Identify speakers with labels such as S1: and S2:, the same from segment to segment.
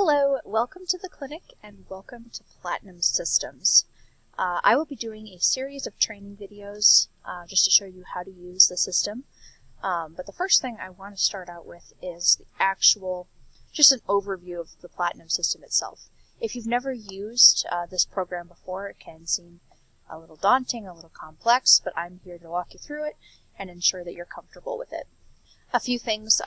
S1: Hello, welcome to the clinic and welcome to Platinum Systems. I will be doing a series of training videos just to show you how to use the system. But the first thing I want to start out with is just an overview of the Platinum system itself. If you've never used this program before, it can seem a little daunting, a little complex, but I'm here to walk you through it and ensure that you're comfortable with it. A few things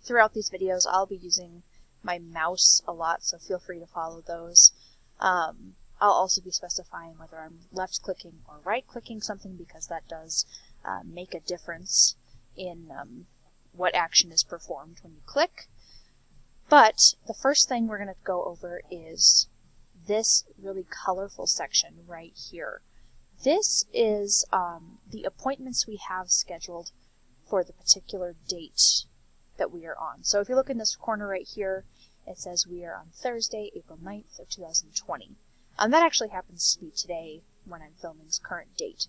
S1: throughout these videos, I'll be using my mouse a lot, so feel free to follow those. I'll also be specifying whether I'm left-clicking or right-clicking something because that does make a difference in what action is performed when you click. But the first thing we're going to go over is this really colorful section right here. This is the appointments we have scheduled for the particular date that we are on. So if you look in this corner right here, it says we are on Thursday, April 9th of 2020. That actually happens to be today when I'm filming this current date.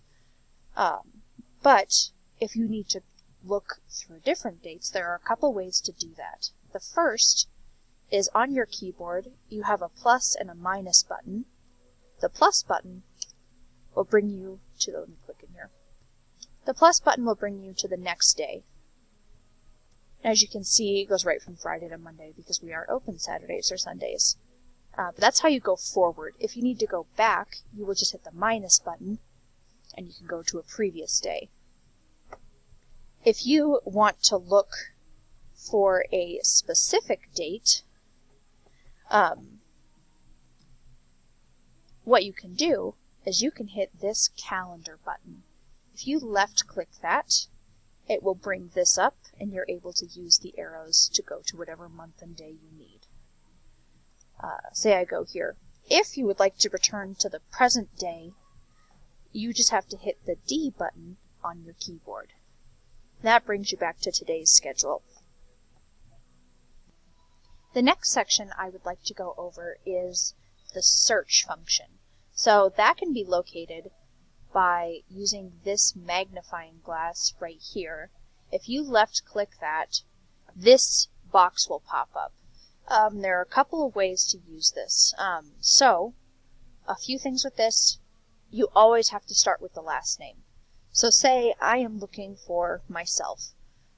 S1: But if you need to look through different dates, there are a couple ways to do that. The first is on your keyboard, you have a plus and a minus button. The plus button will bring you to let me click in here. The plus button will bring you to the next day. As you can see, it goes right from Friday to Monday because we aren't open Saturdays or Sundays. But that's how you go forward. If you need to go back, you will just hit the minus button, and you can go to a previous day. If you want to look for a specific date, what you can do is you can hit this calendar button. If you left-click that, it will bring this up, and you're able to use the arrows to go to whatever month and day you need. Say I go here. If you would like to return to the present day, you just have to hit the D button on your keyboard. That brings you back to today's schedule. The next section I would like to go over is the search function. So that can be located by using this magnifying glass right here. If you left-click that, this box will pop up. There are a couple of ways to use this. So, a few things with this, you always have to start with the last name. So say I am looking for myself.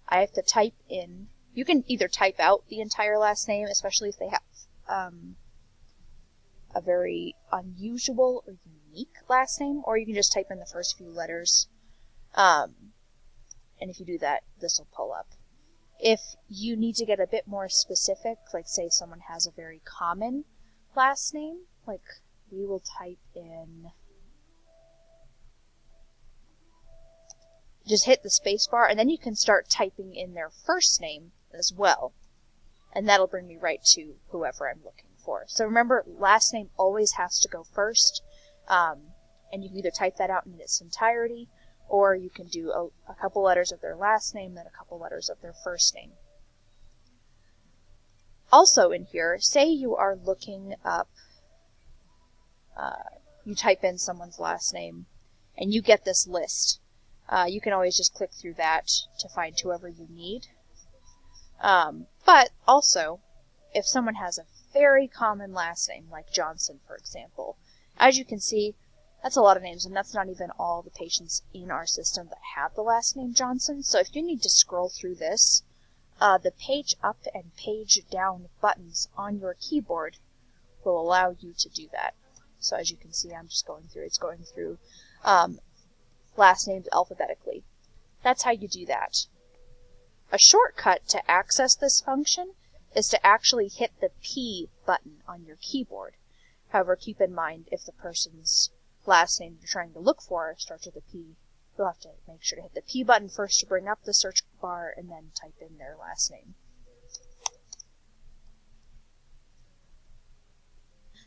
S1: I have to type in, you can either type out the entire last name, especially if they have a very unusual or unique last name, or you can just type in the first few letters. And if you do that, this will pull up. If you need to get a bit more specific, like say someone has a very common last name, like we will type in, just hit the space bar, and then you can start typing in their first name as well. And that'll bring me right to whoever I'm looking for. So remember, last name always has to go first, and you can either type that out in its entirety, or you can do a couple letters of their last name, then a couple letters of their first name. Also in here, say you are looking up, you type in someone's last name, and you get this list. You can always just click through that to find whoever you need. But also, if someone has a very common last name, like Johnson, for example, as you can see, that's a lot of names, and that's not even all the patients in our system that have the last name Johnson. So if you need to scroll through this, the page up and page down buttons on your keyboard will allow you to do that. So as you can see, I'm just going through, it's going through last names alphabetically. That's how you do that. A shortcut to access this function is to actually hit the P button on your keyboard. However, keep in mind if the person's last name you're trying to look for starts with a P, you'll have to make sure to hit the P button first to bring up the search bar and then type in their last name.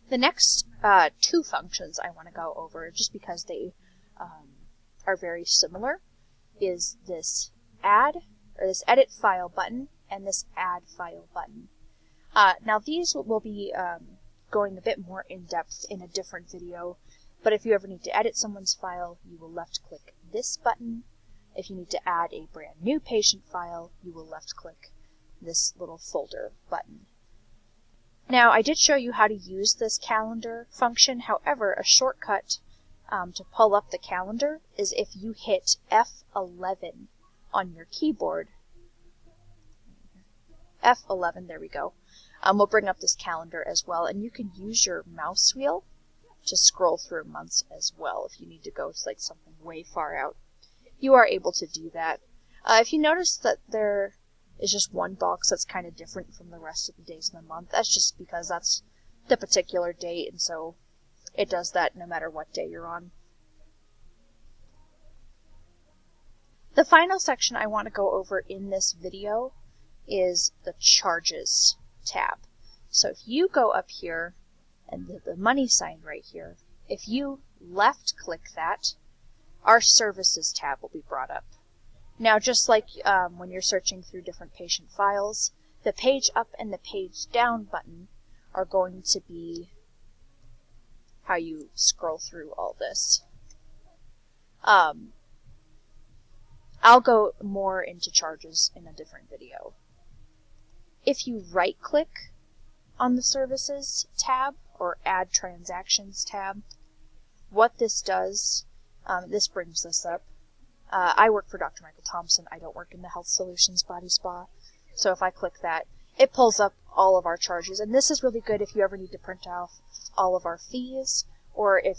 S1: The next two functions I want to go over, just because they are very similar, is this edit file button and this add file button. Now these will be going a bit more in depth in a different video, but if you ever need to edit someone's file, you will left-click this button. If you need to add a brand new patient file, you will left-click this little folder button. Now, I did show you how to use this calendar function. However, a shortcut to pull up the calendar is if you hit F11 on your keyboard. F11, there we go. We'll bring up this calendar as well, and you can use your mouse wheel to scroll through months as well if you need to go to like something way far out. You are able to do that. If you notice that there is just one box that's kind of different from the rest of the days in the month, that's just because that's the particular date, and so it does that no matter what day you're on. The final section I want to go over in this video is the Charges tab. So if you go up here and the money sign right here, if you left click that, our Services tab will be brought up. Now, just like when you're searching through different patient files, the page up and the page down button are going to be how you scroll through all this. I'll go more into charges in a different video. If you right-click on the Services tab or Add Transactions tab, what this does, this brings this up. I work for Dr. Michael Thompson. I don't work in the Health Solutions Body Spa. So if I click that, it pulls up all of our charges. And this is really good if you ever need to print off all of our fees or if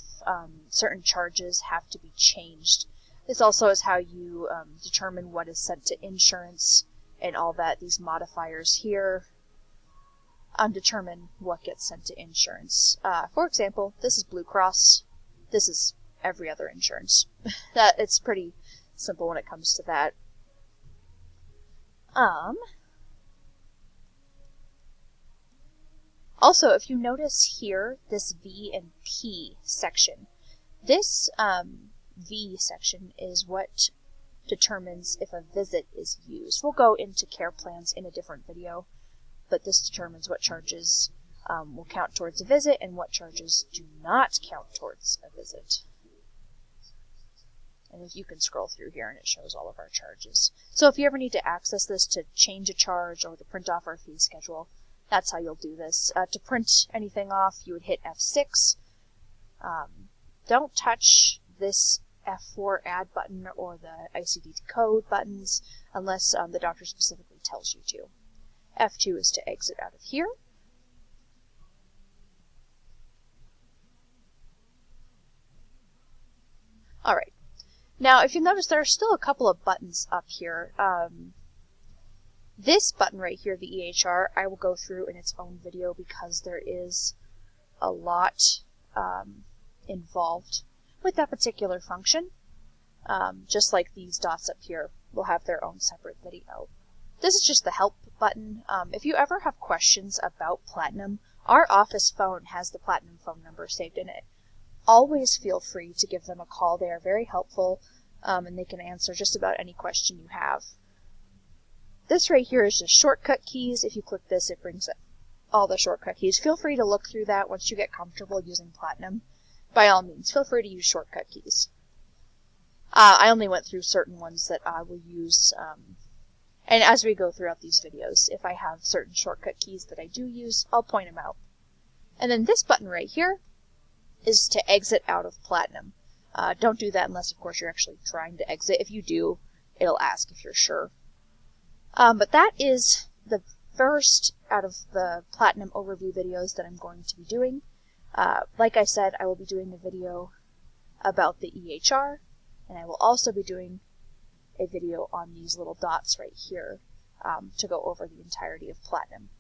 S1: certain charges have to be changed. This also is how you determine what is sent to insurance and all that. These modifiers here determine what gets sent to insurance. For example, this is Blue Cross. This is every other insurance. It's pretty simple when it comes to that. Also, if you notice here, this V and P section, this V section is what determines if a visit is used. We'll go into care plans in a different video, but this determines what charges will count towards a visit and what charges do not count towards a visit. And you can scroll through here and it shows all of our charges. So if you ever need to access this to change a charge or to print off our fee schedule, that's how you'll do this. To print anything off, you would hit F6. Don't touch this F4 add button or the ICD code buttons unless the doctor specifically tells you to. F2 is to exit out of here. Alright. Now, if you notice, there are still a couple of buttons up here. This button right here, the EHR, I will go through in its own video because there is a lot involved with that particular function. Just like these dots up here will have their own separate video. This is just the help button. If you ever have questions about Platinum, our office phone has the Platinum phone number saved in it. Always feel free to give them a call. They are very helpful, and they can answer just about any question you have. This right here is just shortcut keys. If you click this, it brings up all the shortcut keys. Feel free to look through that once you get comfortable using Platinum. By all means, feel free to use shortcut keys. I only went through certain ones that I will use, and as we go throughout these videos, if I have certain shortcut keys that I do use, I'll point them out. And then this button right here is to exit out of Platinum. Don't do that unless, of course, you're actually trying to exit. If you do, it'll ask if you're sure. But that is the first out of the Platinum overview videos that I'm going to be doing. Like I said, I will be doing a video about the EHR, and I will also be doing a video on these little dots right here to go over the entirety of Platinum.